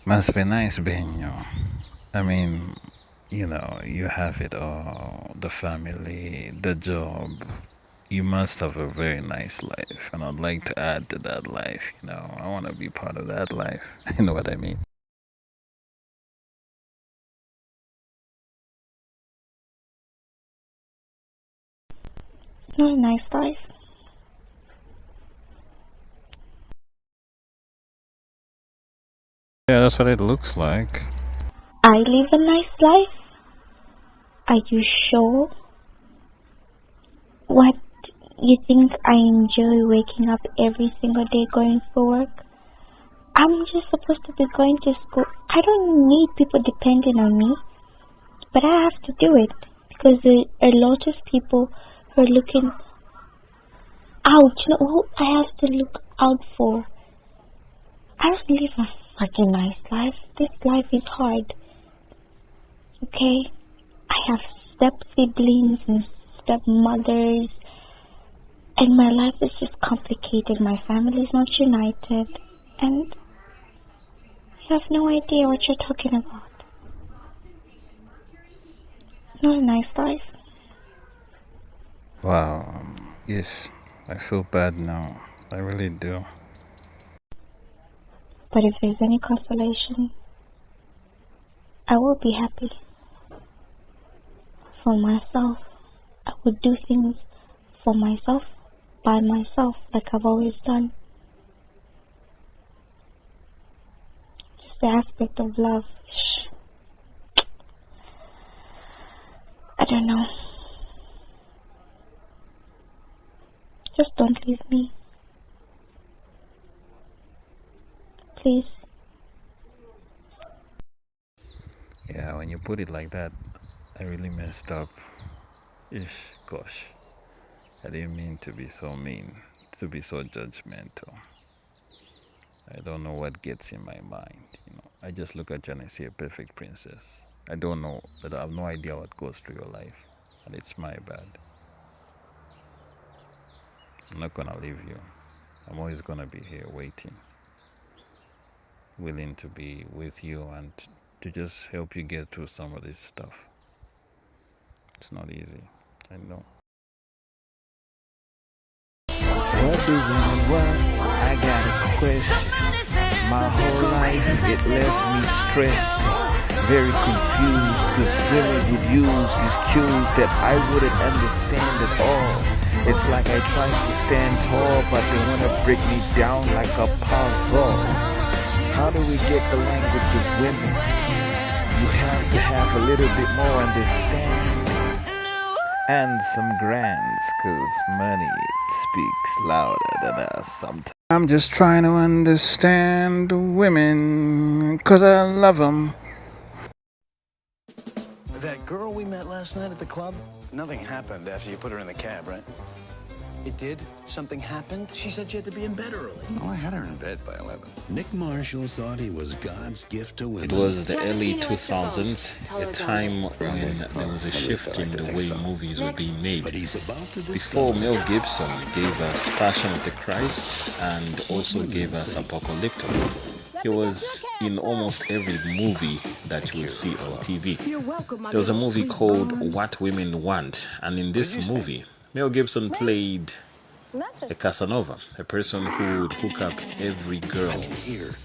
Must be nice being you. I mean, you have it all, the family, the job. You must have a very nice life, and I'd like to add to that life. I want to be part of that life. You know what I mean? Not a nice life. Yeah, that's what it looks like. I live a nice life. Are you sure? What, you think I enjoy waking up every single day going for work? I'm just supposed to be going to school. I don't need people depending on me, but I have to do it because there are a lot of people who are looking out. You know who I have to look out for? I don't live a fucking nice life. This life is hard. Okay? I have step siblings and step mothers, and my life is just complicated. My family is not united, and I have no idea what you're talking about. Not a nice life. Wow. Yes, I feel bad now. I really do. But if there's any consolation, I will be happy for myself. I would do things for myself, by myself, like I've always done. Just the aspect of love. I don't know. Just don't leave me. Please. Yeah, when you put it like that, I really messed up. Ish, gosh. I didn't mean to be so mean, to be so judgmental. I don't know what gets in my mind. I just look at you and I see a perfect princess. I don't know, but I have no idea what goes through your life. And it's my bad. I'm not gonna leave you. I'm always gonna be here waiting, willing to be with you and to just help you get through some of this stuff. It's not easy. I know. What do women want? I got a question. My whole life it left me stressed, very confused, cause women would use these cues that I wouldn't understand at all. It's like I tried to stand tall, but they wanna break me down like a puzzle. How do we get the language of women? You have to have a little bit more understanding and some grands, cause money speaks louder than us sometimes. I'm just trying to understand women, 'cause I love them. That girl we met last night at the club, nothing happened after you put her in the cab, right? It did? Something happened? She said she had to be in bed early. Well, I had her in bed by 11. Nick Marshall thought he was God's gift to women. It was the early 2000s, a time when there was a shift in the way movies were being made. Before, Mel Gibson gave us Passion of the Christ and also gave us Apocalypto. He was in almost every movie that you would see on TV. There was a movie called What Women Want, and in this movie, Mel Gibson played a Casanova, a person who would hook up every girl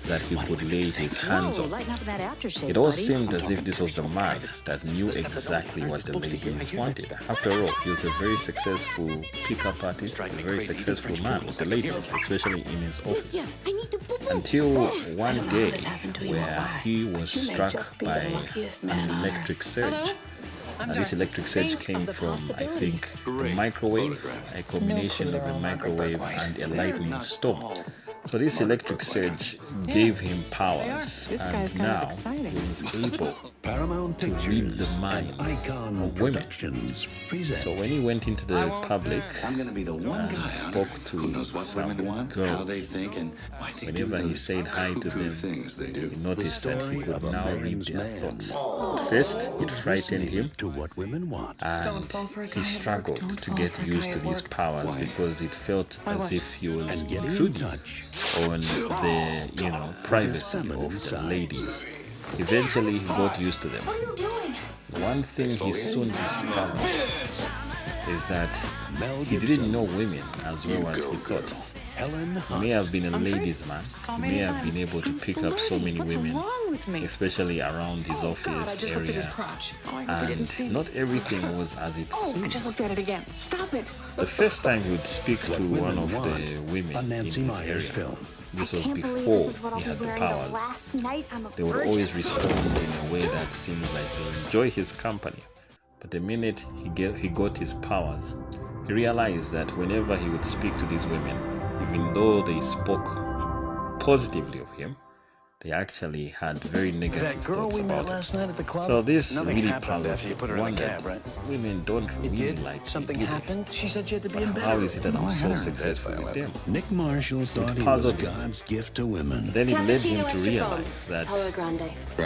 that he could lay his hands on. It all seemed as if this was the man that knew exactly what the ladies wanted. After all, he was a very successful pickup artist, a very successful man with the ladies, especially in his office. Until one day where he was struck by an electric surge. This electric surge came from, I think, the microwave, a combination of a microwave and a lightning storm. So this electric surge gave him powers, and now he was able to read the minds of women. So when he went into the public and spoke to some girls, whenever he said hi to them, he noticed that he could now read their thoughts. At first, it frightened him, and he struggled to get used to these powers because it felt as if he was intruding on the, privacy of the ladies. Eventually, he got used to them. One thing he soon discovered is that he didn't know women as well as he thought. He may have been a ladies' man. He may have been able to pick up so many women, especially around his office area. And not everything was as it seems. The first time he would speak to one of the women in his area, this was before he had the powers, they would always respond in a way that seemed like they enjoy his company. But the minute he got his powers, he realized that whenever he would speak to these women, even though they spoke positively of him, they actually had very negative thoughts about him. So this really puzzled me. Wondered, women don't really like something me, happened. She said she had to be but in bed. how is it that I'm so successful with them? Nick Marshall thought he was puzzled me. God's gift to women. Then it led him to realize that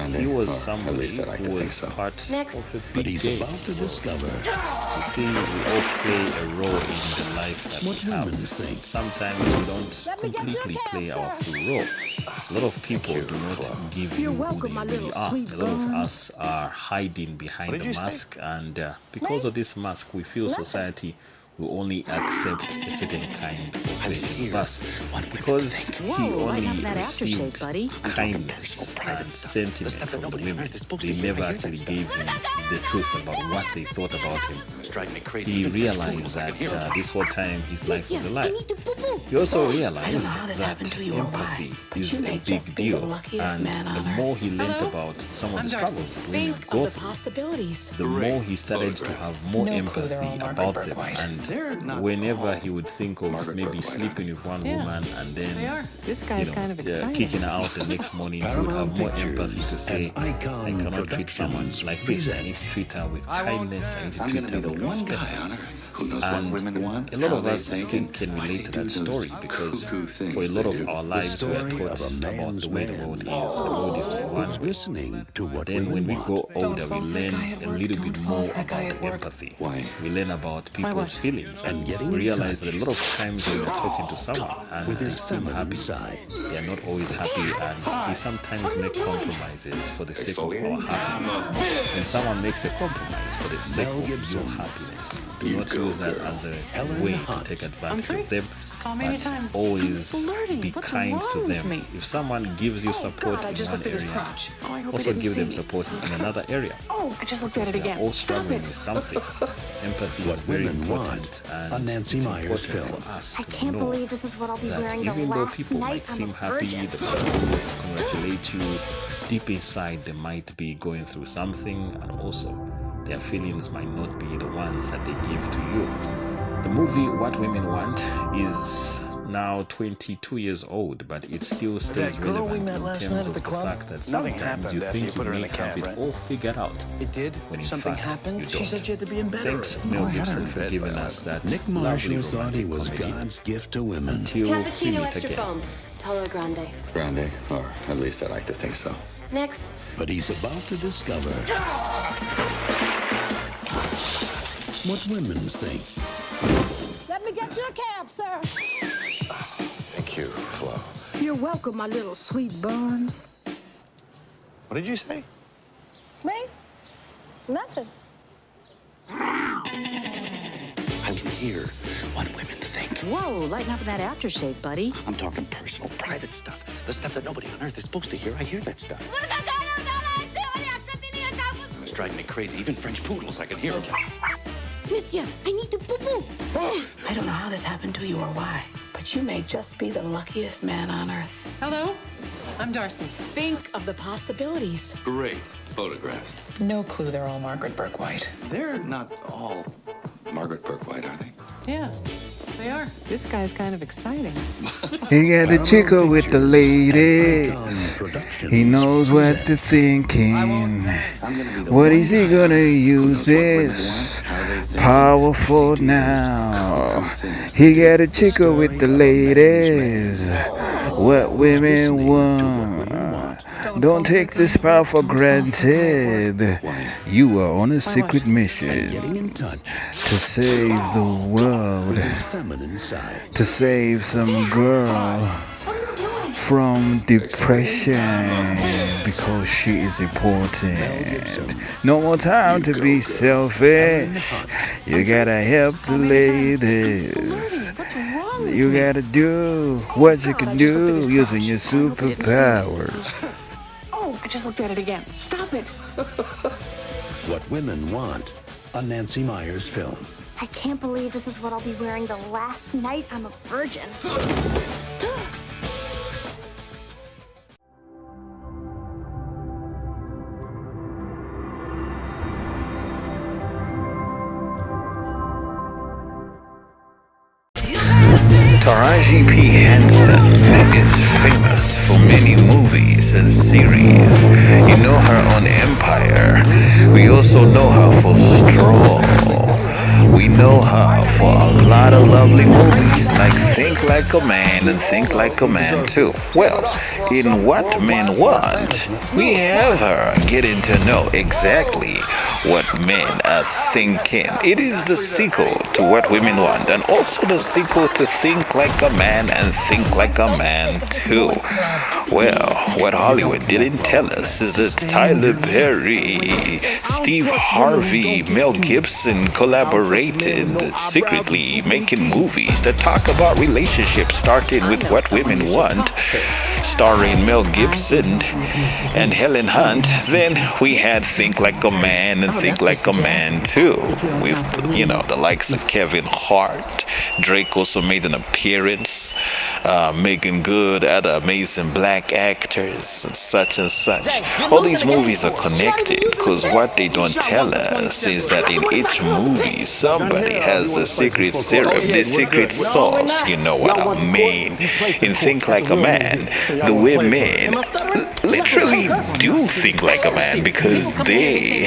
he was somebody who was part of a But big he's game. about to discover You see, we all play a role in the life that what we have. women think. Sometimes we don't completely play our full role. A lot of people do not give you who they really are. A lot of us are hiding behind the mask, and because of this mask, we feel society will only accept a certain kind of version of us. Because he only received kindness and sentiment from the women, they never actually gave him the truth about what they thought about him. He realized that this whole time his life was a lie. He also realized that empathy is a big deal, and the more he learned about some of the struggles that women go through, the more he started to have more empathy about them. And whenever he would think of maybe sleeping with one woman and then kicking her out the next morning, he would have more empathy to say, I cannot treat someone like this. I need to treat her with kindness. I need to treat her with respect. And a lot of us, I think, can relate to that story, because for a lot of our lives we are taught about the way the world is. The world is one. Listening to what Then when we women go want. older, we learn a little bit more about empathy. We learn about people's feelings, and we realize that a lot of times when we're talking to someone and they seem happy, they are not always happy, and we sometimes make compromises for the sake of our happiness. When someone makes a compromise for the sake of your happiness, do not use that as a way to take advantage of them, but always be kind to them. If someone gives you support in one area, also give them support in another area. Because we are all struggling with something. Empathy is very important, and it's important for us to know that even though people might seem happy, they might always congratulate you, deep inside they might be going through something, and also their feelings might not be the ones that they give to you. The movie What Women Want is now 22 years old, but it still stays relevant in terms of the fact that sometimes you think you may have it all figured out, when in fact you don't. Thanks, Mel Gibson, for giving us that Nick lovely Marshall thought he romantic was comedy. God's gift to women. Until we meet again. Tall or grande? Grande, or at least I like to think so. Next. But he's about to discover what women think. Let me get you a cab, sir. Thank you, Flo. You're welcome, my little sweet buns. What did you say? Me? Nothing. I can hear what women think. Whoa, lighten up with that aftershave, buddy. I'm talking personal, private stuff. The stuff that nobody on earth is supposed to hear. I hear that stuff. It's driving me crazy. Even French poodles, I can hear them. Monsieur, I need to poo-poo. I don't know how this happened to you or why, but you may just be the luckiest man on earth. Hello, I'm Darcy. Think of the possibilities. Great photographs. No clue they're all Margaret Burke-White. They're not all Margaret Burke-White, are they? Yeah, they are. This guy's kind of exciting. He got a chico with the ladies. He knows what they're thinking. What is he gonna use this? Powerful now. He got a chico with the ladies. What women want. Don't take this power for granted. You are on a secret mission to save the world, to save some girl from depression because she is important. No more time to be selfish. You gotta help the ladies. You gotta do what you can do using your superpowers. Oh, I just looked at it again. Stop it. What Women Want, a Nancy Meyers film. I can't believe this is what I'll be wearing the last night I'm a virgin. Taraji P. Henson is famous for many movies and series. You know her on Empire. We also know her for Straw. We know her for a lot of lovely movies like Think Like a Man and Think Like a Man Too. Well, in What Men Want, we have her getting to know exactly what men are thinking. It is the sequel to What Women Want and also the sequel to Think Like a Man and Think Like a Man Too. Well, what Hollywood didn't tell us is that Tyler Perry, Steve Harvey, Mel Gibson collaborated secretly making movies that talk about relationships, starting with What Women Want, starring Mel Gibson and Helen Hunt. Then we had Think Like a Man and Think Like a Man Too, with, you know, the likes of Kevin Hart. Drake also made an appearance. Megan Good, other amazing black actors, and such and such. All these movies are connected because what they don't tell us is that in each movie somebody has a secret serum, the secret sauce. You know what I mean? In Think Like a Man, the women literally do think like a man because they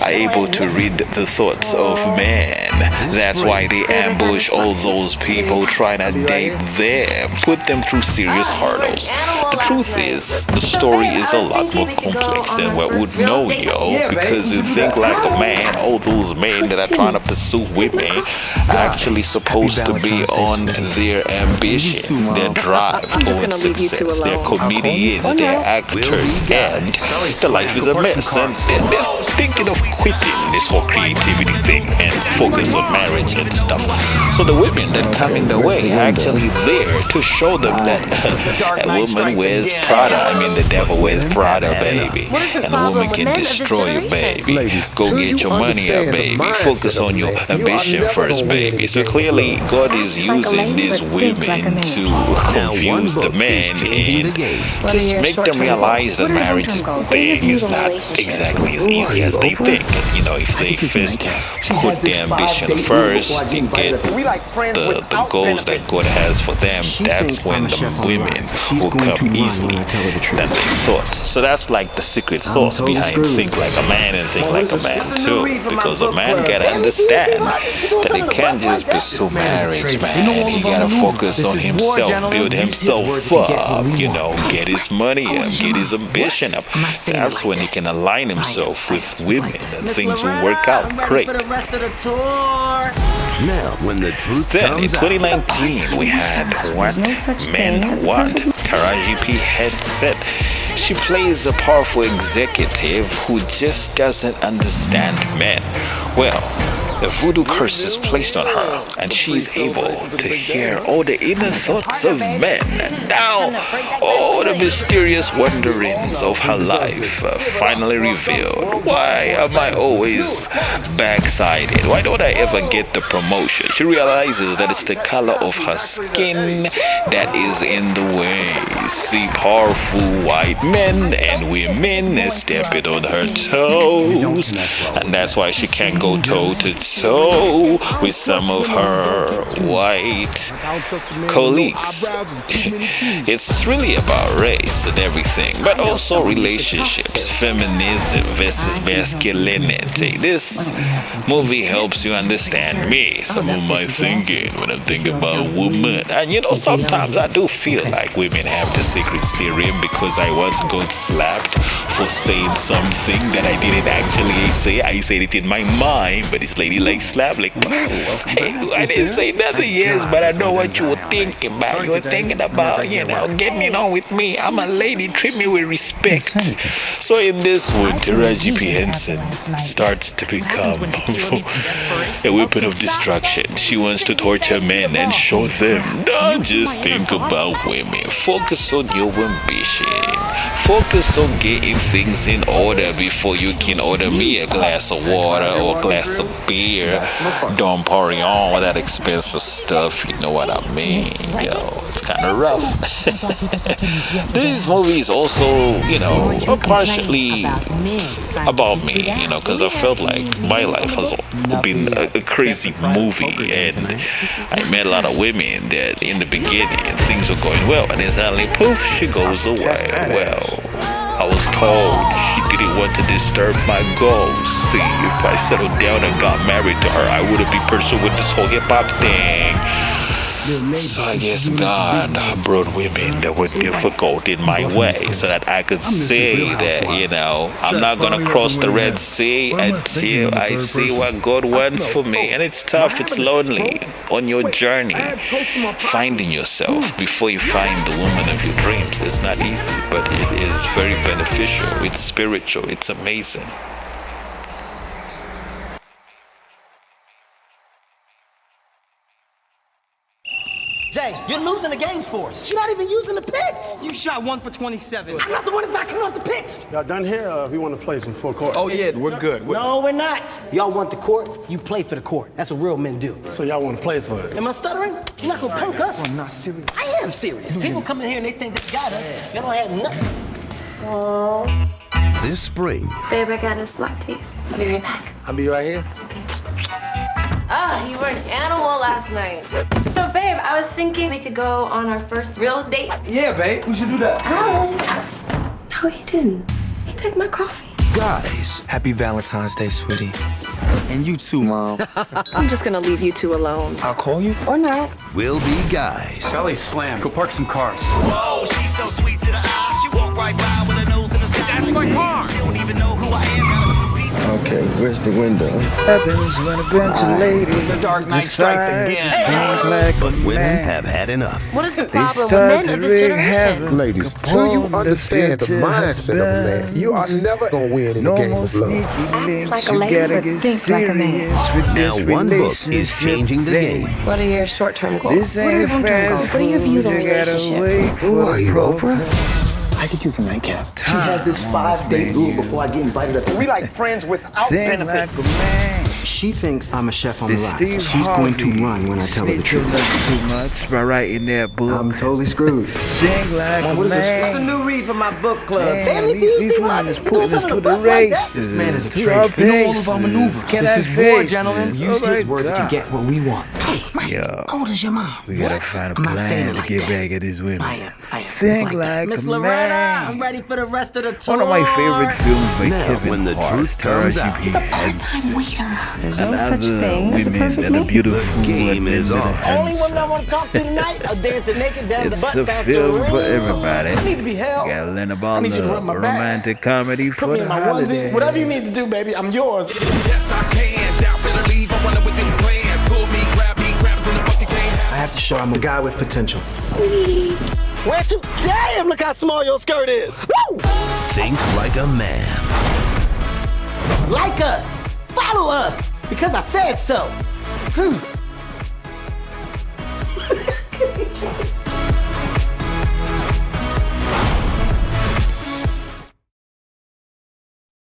are able to read the thoughts of men. That's why they ambush all those people trying to date them, put them through serious hurdles. The truth is, the story is a lot more complex than what would know, yo, because you Think Like a Man, all those men that are trying to pursue women are actually supposed to be on their ambition, their drive towards success. They're comedians, they're actors, and their life is a mess. And they're thinking of quitting this whole creativity thing and focus on marriage and stuff. So the women that come in the way are actually there to show them that a woman wears Prada. I mean, the devil wears Prada, baby. And a woman can destroy you, baby. Go get your money up, baby. Focus on your ambition first, baby. So clearly, God is using these women to confuse the men and just make them realize that marriage thing is not exactly as easy as they think. You know, if they first put their ambition first and get the goals that God has for them, that's when the women will come easily than they thought. So that's like the secret sauce behind Think Like a Man and Think Like a Man Too, because a man gotta understand that he can't just pursue marriage, man. He gotta focus on himself, build himself up, you know, get his money up, get his ambition up. That's when he can align himself with women and things will work out great. Now, when the truth Then in 2019 we had What Men Want. Taraji P. Henson. She plays a powerful executive who just doesn't understand men. Well, a voodoo curse is placed on her, and she's able to hear all the inner thoughts of men. And now, all the mysterious wanderings of her life are finally revealed. Why am I always backsided? Why don't I ever get the promotion? She realizes that it's the color of her skin that is in the way. See powerful white men and women stepping on her toes, and that's why she can't go toe to toe with some of her white colleagues. It's really about race and everything, but also relationships, feminism versus masculinity. This movie helps you understand me, some of my thinking when I'm thinking about women. And you know, sometimes I do feel like women have the secret serum because I was got slapped for saying something that I didn't actually say. I said it in my mind, but this lady like slapped like, hey, I didn't say nothing, yes, but I know what you were thinking about. You were thinking about, you know, getting it on with me. I'm a lady, treat me with respect. So in this one, Taraji P. Henson starts to become a weapon of destruction. She wants to torture men and show them, don't just think about women. Focus on your ambition. Focus on getting things in order before you can order me a glass of water or a glass of beer. Don't party on that expensive stuff, you know what I mean? Yo, it's kind of rough. This movie is also, you know, partially about me, you know, because I felt like my life has been a crazy movie, and I met a lot of women that in the beginning things were going well, and then suddenly poof, she goes away. Well, I was told she didn't want to disturb my goals. See, if I settled down and got married to her, I wouldn't be pursuing this whole hip-hop thing. So I guess God brought women that were difficult in my way so that I could say that, you know, I'm not going to cross the Red Sea until I see what God wants for me. And it's tough, it's lonely on your journey. Finding yourself before you find the woman of your dreams is not easy, but it is very beneficial. It's spiritual, it's amazing. Jay, you're losing the games for us. You're not even using the picks. You shot 1 for 27. I'm not the one that's not coming off the picks. Y'all done here? We want to play some full court. Oh, yeah, we're good. No, we're not. Y'all want the court, you play for the court. That's what real men do. So y'all want to play for it? Am I stuttering? You're not going to punk us. I'm not serious. I am serious. People come in here and they think they got us. They don't have nothing. This spring. Babe, I got us lattes. I'll be right back. I'll be right here. Ah, you were an animal last night. So, babe, I was thinking we could go on our first real date. Yeah, babe, we should do that. Oh, yes. No, he didn't. He took my coffee. Guys. Happy Valentine's Day, sweetie. And you too, Mom. I'm just gonna leave you two alone. I'll call you. Or not. Will be guys. Sally slam. Go park some cars. Whoa, she's so sweet to the eye. She walk right by with her nose in the sky. That's my car. She don't even know who I am. Got a two-piece. Okay, where's the window? Happens when a bunch of ladies The Dark Knight strikes again. But women have had enough. What is the problem with men of this generation? Ladies, till you understand the mindset of a man, you are never gonna win in the game of love. Act like a lady, but think like a man. Now one book is changing the game. What are your short-term goals? What are your long-term goals? What are your views on relationships? Who are you, Oprah? I could use a nightcap. She has this 5-day rule before I get invited up. We like friends without benefits. She thinks I'm a chef on the rise. Steve She's going to run when I tell her the truth. Too much by writing that book. I'm totally screwed. Sing like a What's man. the new read for my book club? Man, Family Feud, these Steve women is Harvey. putting us through the races. This man is a to traitor. our You know all of our maneuvers. This is war, gentlemen. Use his words to get what we want. Hey, Mike, Yo, how old is your mom? we gotta find a I'm not saying plan it to like get that. back at these women. I am. Think like Miss a Loretta, man. I'm ready for the rest of the tour. One of my favorite films by Now, Kevin when the Hart, truth comes Taraji out. P. It's a Henson, There's and no such other thing as a women perfect that are man. beautiful. The game is on. Only woman I want to talk to tonight are dancing naked down the It's butt a factory. film for everybody. I need to be held. You gotta learn I about need you to love, rub my back. romantic comedy Put for me the in my holidays. onesie. Whatever you need to do, baby, I'm yours. Yes, I can. Doubt, better leave. I wanna with this plan. Pull me, grabs in the bucket game. I have to show I'm a guy with potential. Sweet. Where to? Damn, look how small your skirt is. Woo! Think like a man. Like us. Follow us. Because I said so.